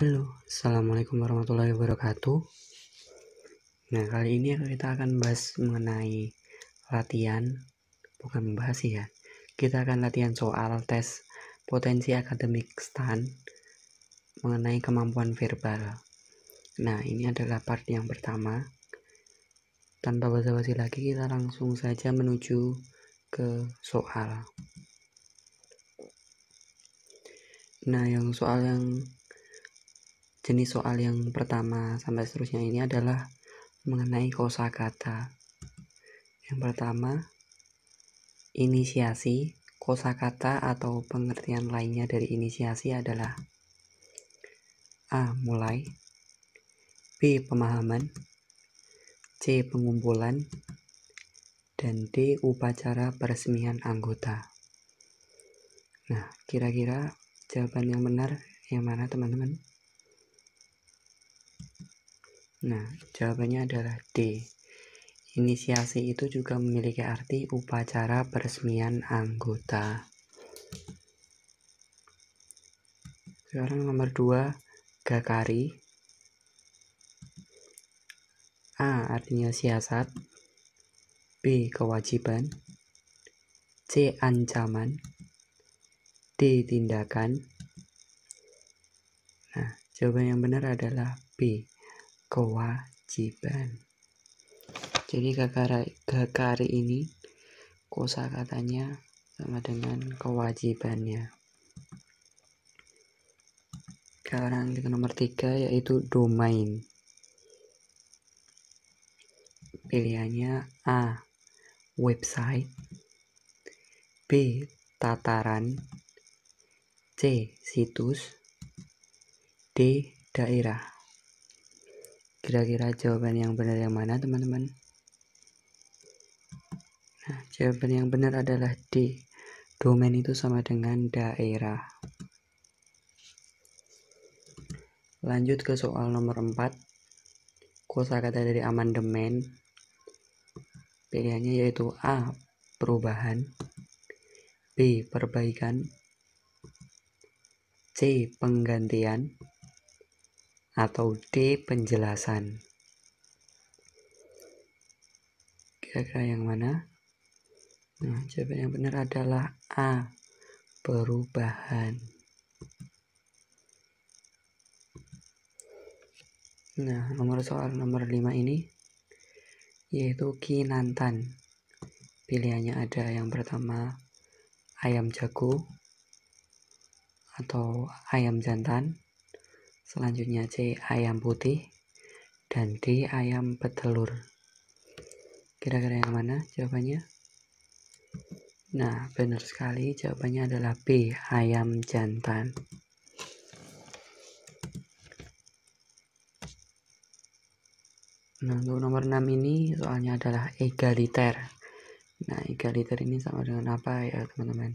Halo, Assalamualaikum warahmatullahi wabarakatuh. Nah, kali ini kita akan bahas mengenai latihan, bukan membahas ya. Kita akan latihan soal tes potensi akademik STAN mengenai kemampuan verbal. Nah, ini adalah part yang pertama. Tanpa basa-basi lagi, kita langsung saja menuju ke soal. Nah, jenis soal yang pertama sampai seterusnya ini adalah mengenai kosakata. Yang pertama, inisiasi. Kosakata atau pengertian lainnya dari inisiasi adalah A. Mulai, B. Pemahaman, C. Pengumpulan, dan D. Upacara peresmian anggota. Nah, kira-kira jawaban yang benar yang mana, teman-teman? Nah, jawabannya adalah D. Inisiasi itu juga memiliki arti upacara peresmian anggota. Sekarang nomor 2, Gakari. A. Artinya siasat, B. Kewajiban, C. Ancaman, D. Tindakan. Nah, jawaban yang benar adalah B. Kewajiban. Jadi Gakari ini kosakatanya sama dengan kewajibannya. Sekarang kita nomor 3 yaitu domain. Pilihannya A. Website, B. Tataran, C. Situs, D. Daerah. Kira-kira jawaban yang benar yang mana, teman-teman? Nah, jawaban yang benar adalah D. Domain itu sama dengan daerah. Lanjut ke soal nomor 4. Kosakata dari amandemen. Pilihannya yaitu A. Perubahan, B. Perbaikan, C. Penggantian, atau D. Penjelasan. Kira-kira yang mana? Nah, jawaban yang benar adalah A. Perubahan. Nah, soal nomor 5 ini yaitu Kinantan. Pilihannya ada yang pertama ayam jago atau ayam jantan, selanjutnya C. Ayam putih, dan D. Ayam petelur. Kira-kira yang mana jawabannya? Nah, benar sekali, jawabannya adalah B. Ayam jantan. Nah, untuk nomor 6 ini soalnya adalah egaliter. Nah, egaliter ini sama dengan apa ya, teman-teman?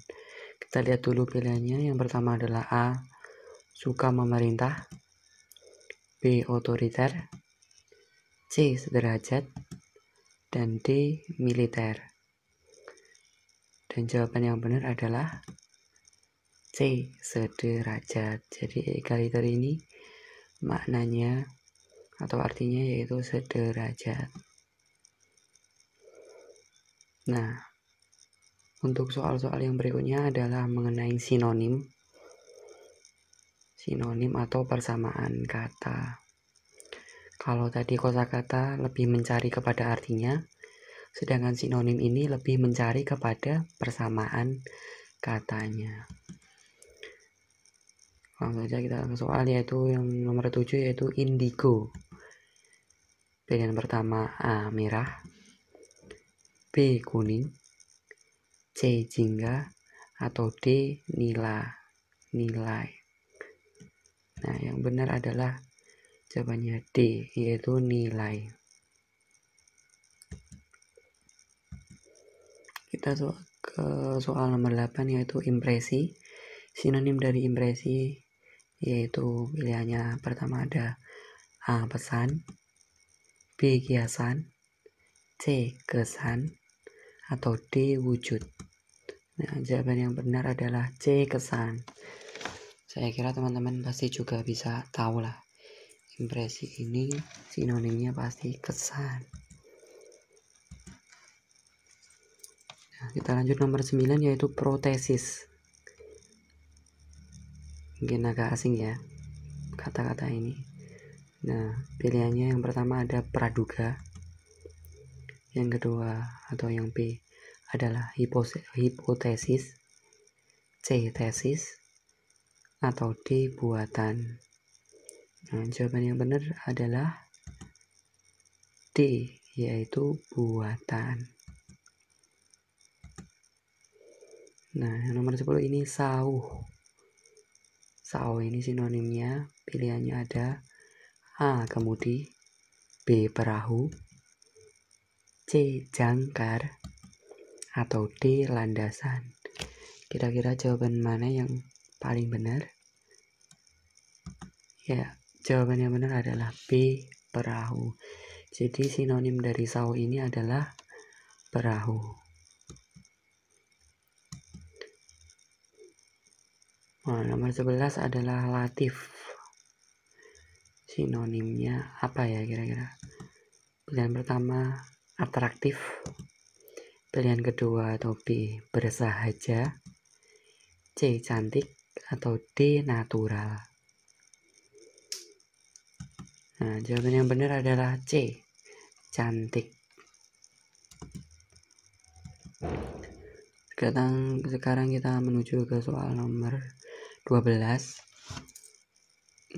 Kita lihat dulu pilihannya. Yang pertama adalah A. Suka memerintah, B. Otoriter, C. Sederajat, dan D. Militer. Dan jawaban yang benar adalah C. Sederajat. Jadi egaliter ini maknanya atau artinya yaitu sederajat. Nah, untuk soal-soal yang berikutnya adalah mengenai sinonim atau persamaan kata. Kalau tadi kosakata lebih mencari kepada artinya, sedangkan sinonim ini lebih mencari kepada persamaan katanya. Langsung saja kita ke soal yaitu yang nomor 7 yaitu indigo. Pilihan pertama A. Merah, B. Kuning, C. Jingga, atau D. Nilai. Nah, yang benar adalah jawabannya D, yaitu nilai. Kita ke soal nomor 8 yaitu impresi. Sinonim dari impresi yaitu pilihannya pertama ada A. Pesan, B. Kiasan, C. Kesan, atau D. Wujud. Nah, jawaban yang benar adalah C. Kesan. Saya kira teman-teman pasti juga bisa tahu lah. Impresi ini sinonimnya pasti kesan. Nah, kita lanjut nomor 9 yaitu protesis. Mungkin agak asing ya kata-kata ini. Nah, pilihannya yang pertama ada praduga. Yang kedua atau yang B adalah hipotesis, C tesis, atau D buatan. Nah, jawaban yang benar adalah D, yaitu buatan. Nah, yang nomor 10 ini sauh. Sauh ini sinonimnya, pilihannya ada A kemudi, B perahu, C jangkar, atau D landasan. Kira-kira jawaban mana yang paling benar? Ya, jawaban yang benar adalah B perahu. Jadi sinonim dari sauh ini adalah perahu. Nah, nomor 11 adalah latif. Sinonimnya apa ya kira-kira? Pilihan pertama atraktif, pilihan kedua atau B bersahaja, C cantik, atau D natural. Nah, jawaban yang benar adalah C cantik. Sekarang kita menuju ke soal nomor 12.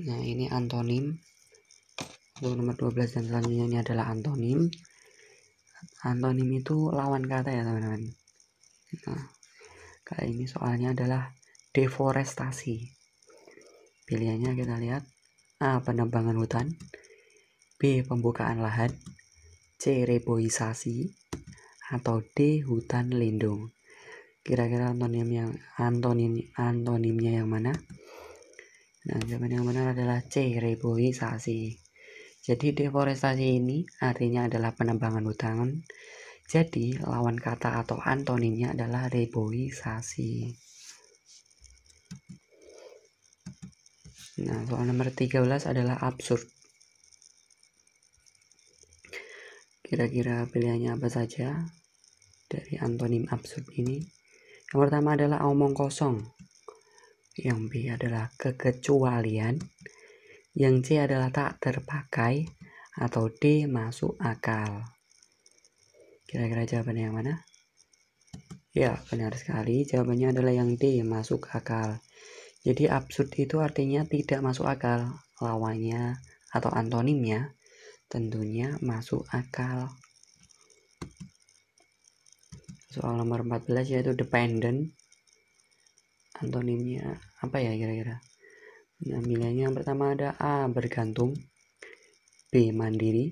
Nah, ini antonim. Untuk nomor 12 dan selanjutnya ini adalah antonim. Antonim itu lawan kata ya teman-teman. Nah, kali ini soalnya adalah deforestasi. Pilihannya kita lihat A penebangan hutan, B pembukaan lahan, C reboisasi, atau D hutan lindung. Kira-kira antonimnya yang mana? Nah, jawaban yang benar adalah C reboisasi. Jadi deforestasi ini artinya adalah penebangan hutan. Jadi lawan kata atau antonimnya adalah reboisasi. Nah, soal nomor 13 adalah absurd. Kira-kira pilihannya apa saja dari antonim absurd ini? Yang pertama adalah omong kosong. Yang B adalah kekecualian. Yang C adalah tak terpakai. Atau D masuk akal. Kira-kira jawabannya yang mana? Ya, benar sekali. Jawabannya adalah yang D, masuk akal. Jadi absurd itu artinya tidak masuk akal. Lawannya atau antonimnya tentunya masuk akal. Soal nomor 14 yaitu dependent. Antonimnya apa ya kira-kira? Nah, pilihannya yang pertama ada A bergantung, B mandiri,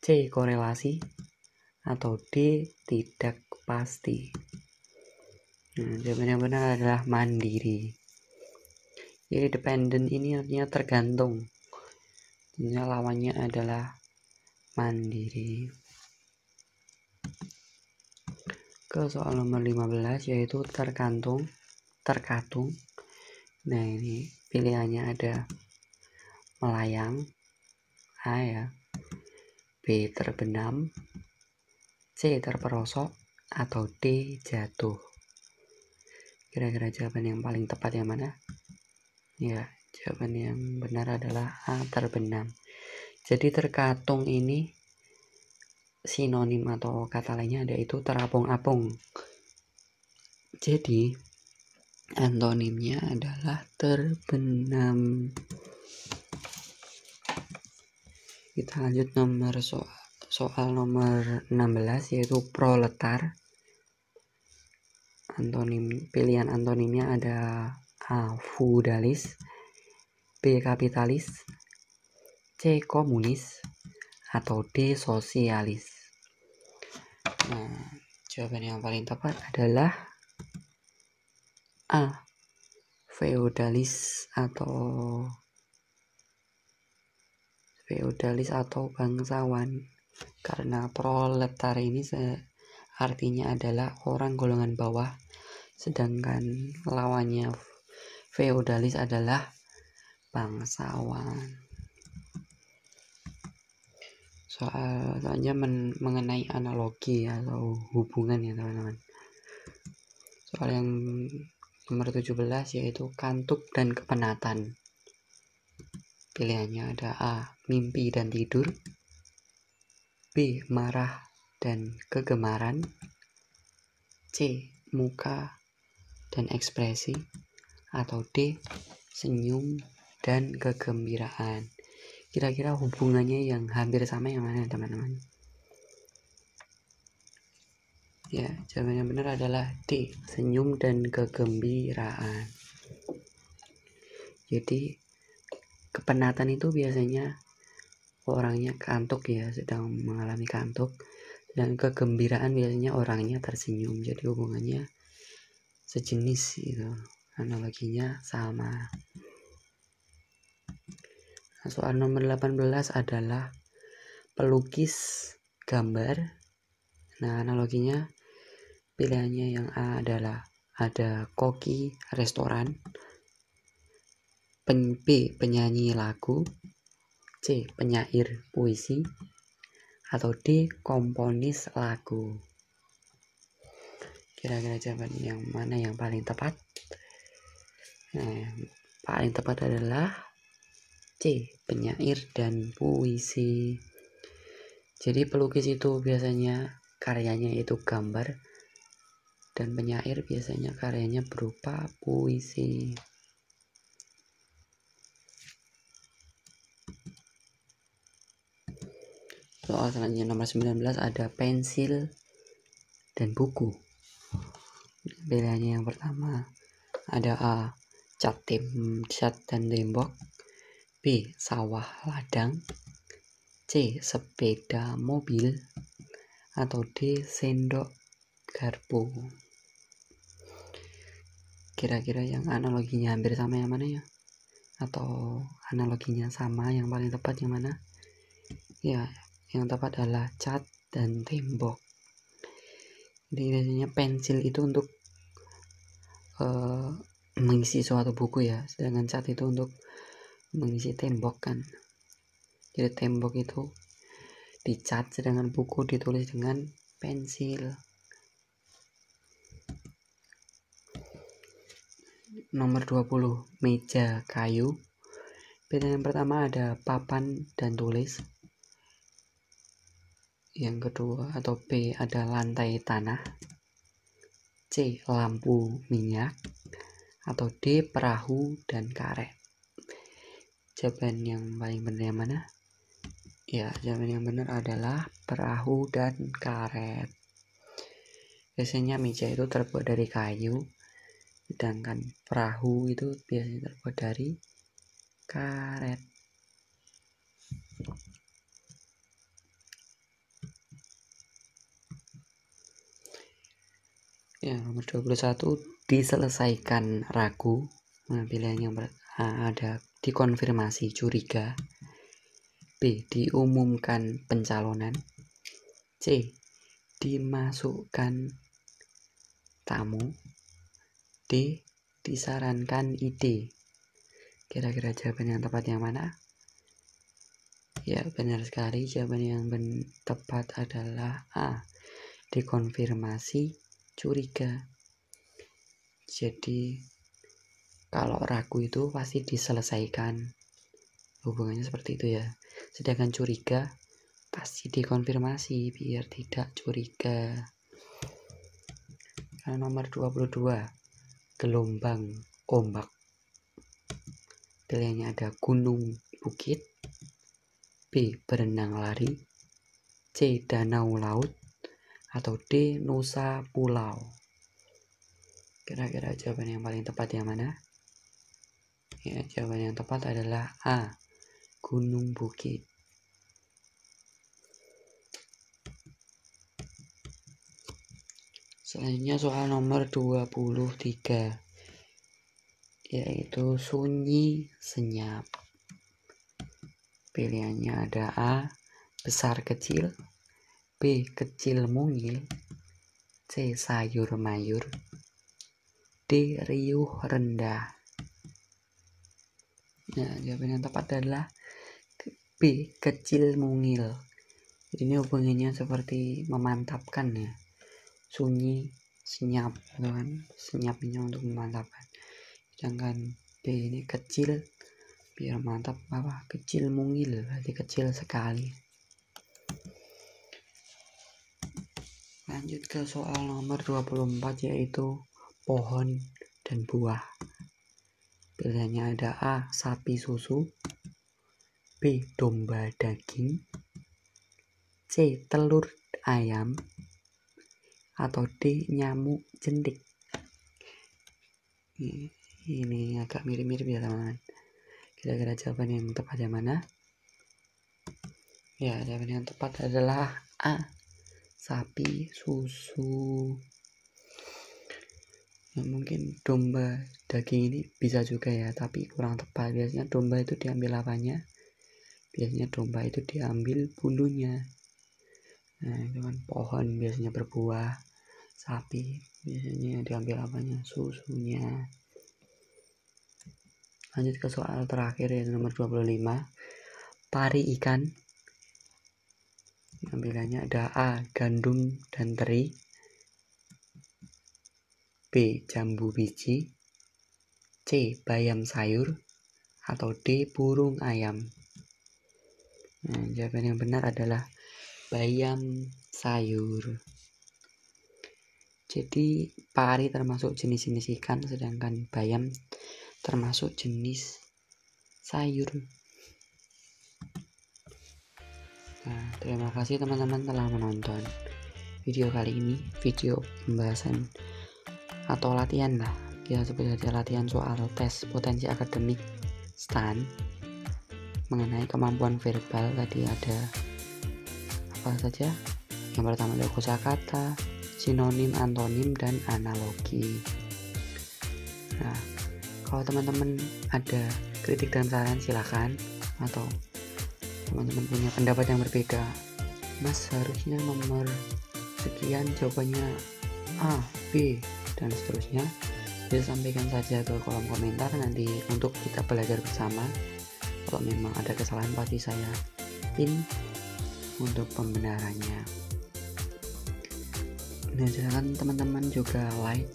C korelasi, atau D tidak pasti. Nah, jawaban yang benar adalah mandiri. Jadi dependent ini artinya tergantung. Tentunya lawannya adalah mandiri. Ke soal nomor 15 yaitu terkatung. Nah, ini pilihannya ada melayang, A ya, B terbenam, C terperosok, atau D jatuh. Kira-kira jawaban yang paling tepat yang mana? Ya, jawaban yang benar adalah A terbenam. Jadi terkatung ini sinonim atau kata lainnya ada itu terapung-apung. Jadi antonimnya adalah terbenam. Kita lanjut nomor soal nomor 16 yaitu proletar. Pilihan antonimnya ada A feudalis, B kapitalis, C komunis, atau D sosialis. Nah, jawaban yang paling tepat adalah A feudalis atau bangsawan. Karena proletar ini artinya adalah orang golongan bawah, sedangkan lawannya feodalis adalah bangsawan. Soalnya mengenai analogi atau hubungan ya teman-teman. Soal yang nomor 17 yaitu kantuk dan kepenatan. Pilihannya ada A. Mimpi dan tidur, B. Marah dan kegemaran, C. Muka dan ekspresi, atau D. Senyum dan kegembiraan. Kira-kira hubungannya yang hampir sama yang mana teman-teman? Ya, jawaban yang benar adalah D. Senyum dan kegembiraan. Jadi kepenatan itu biasanya orangnya kantuk ya, sedang mengalami kantuk, dan kegembiraan biasanya orangnya tersenyum. Jadi hubungannya sejenis itu, analoginya sama. Soal nomor 18 adalah pelukis gambar. Nah, analoginya pilihannya yang A adalah ada koki restoran, B. penyanyi lagu, C. penyair puisi, atau D. komponis lagu. Kira-kira jawaban yang mana yang paling tepat? Nah, paling tepat adalah C. penyair dan puisi. Jadi pelukis itu biasanya karyanya itu gambar, dan penyair biasanya karyanya berupa puisi. Soal selanjutnya nomor 19 ada pensil dan buku. Pilihannya yang pertama ada A. cat dan tembok, B. sawah ladang, C. sepeda mobil, atau D. sendok garpu. Kira-kira yang analoginya hampir sama yang mana ya? Atau analoginya sama yang paling tepat yang mana? Ya, yang tepat adalah cat dan tembok. Jadi biasanya pensil itu untuk mengisi suatu buku ya, sedangkan cat itu untuk mengisi tembok kan. Jadi tembok itu dicat, sedangkan buku ditulis dengan pensil. Nomor 20 meja kayu. Pilihan yang pertama ada papan dan tulis, yang kedua atau B ada lantai tanah, C lampu minyak, atau D perahu dan karet. Jawaban yang paling benar yang mana? Ya, jawaban yang benar adalah perahu dan karet. Biasanya meja itu terbuat dari kayu, sedangkan perahu itu biasanya terbuat dari karet. Ya, nomor 21 diselesaikan ragu. Nah, pilihan yang ada dikonfirmasi curiga, B diumumkan pencalonan, C dimasukkan tamu, D disarankan ide. Kira-kira jawaban yang tepat yang mana? Ya, benar sekali, jawaban yang tepat adalah A, dikonfirmasi curiga. Jadi kalau ragu itu pasti diselesaikan, hubungannya seperti itu ya. Sedangkan curiga pasti dikonfirmasi biar tidak curiga. Nomor 22 gelombang ombak. Pilihannya ada gunung bukit, B berenang lari, C danau laut, atau D nusa pulau. Kira-kira jawaban yang paling tepat yang mana? Ya, jawaban yang tepat adalah A gunung bukit. Selanjutnya soal nomor 23, yaitu sunyi senyap. Pilihannya ada A besar kecil, B kecil mungil, C sayur mayur, D riuh rendah. Nah, jawaban yang tepat adalah B, kecil mungil. Jadi ini hubungannya seperti memantapkan ya, sunyi senyap gitu kan, senyapnya untuk memantapkan. Sedangkan B ini kecil, biar mantap apa, kecil mungil berarti kecil sekali. Lanjut ke soal nomor 24, yaitu pohon dan buah. Pilihannya ada A, sapi susu, B, domba daging, C, telur ayam, atau D, nyamuk jentik. Ini agak mirip-mirip ya teman-teman. Kira-kira jawaban yang tepat yang mana? Ya, jawaban yang tepat adalah A, sapi susu. Ya, mungkin domba daging ini bisa juga ya, tapi kurang tepat. Biasanya domba itu diambil apanya? Biasanya domba itu diambil bulunya. Nah, itu kan pohon biasanya berbuah, sapi biasanya diambil apanya? Susunya. Lanjut ke soal terakhir yaitu nomor 25. Pari ikan. Pilihannya ada A, gandum dan teri, B, jambu biji, C, bayam sayur, atau D, burung ayam. Nah, jawaban yang benar adalah bayam sayur. Jadi pari termasuk jenis-jenis ikan, sedangkan bayam termasuk jenis sayur. Nah, terima kasih teman-teman telah menonton video kali ini, video pembahasan atau latihan lah, kita sebut saja latihan soal tes potensi akademik STAN mengenai kemampuan verbal. Tadi ada apa saja? Yang pertama ada kosakata, sinonim, antonim, dan analogi. Nah, kalau teman-teman ada kritik dan saran silakan, atau teman-teman punya pendapat yang berbeda, Mas harusnya nomor sekian jawabannya A, B, dan seterusnya, bisa sampaikan saja ke kolom komentar nanti untuk kita belajar bersama. Kalau memang ada kesalahan pasti saya pin untuk pembenarannya. Nah, silakan teman-teman juga like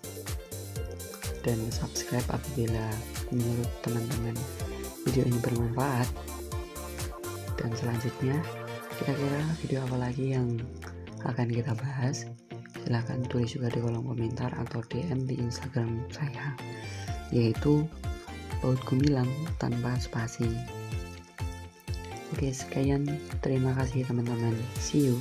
dan subscribe apabila menurut teman-teman video ini bermanfaat. Dan selanjutnya, kira-kira video apa lagi yang akan kita bahas? Silahkan tulis juga di kolom komentar atau DM di Instagram saya, yaitu Paut Gumilang tanpa spasi. Oke, sekian, terima kasih teman-teman, see you.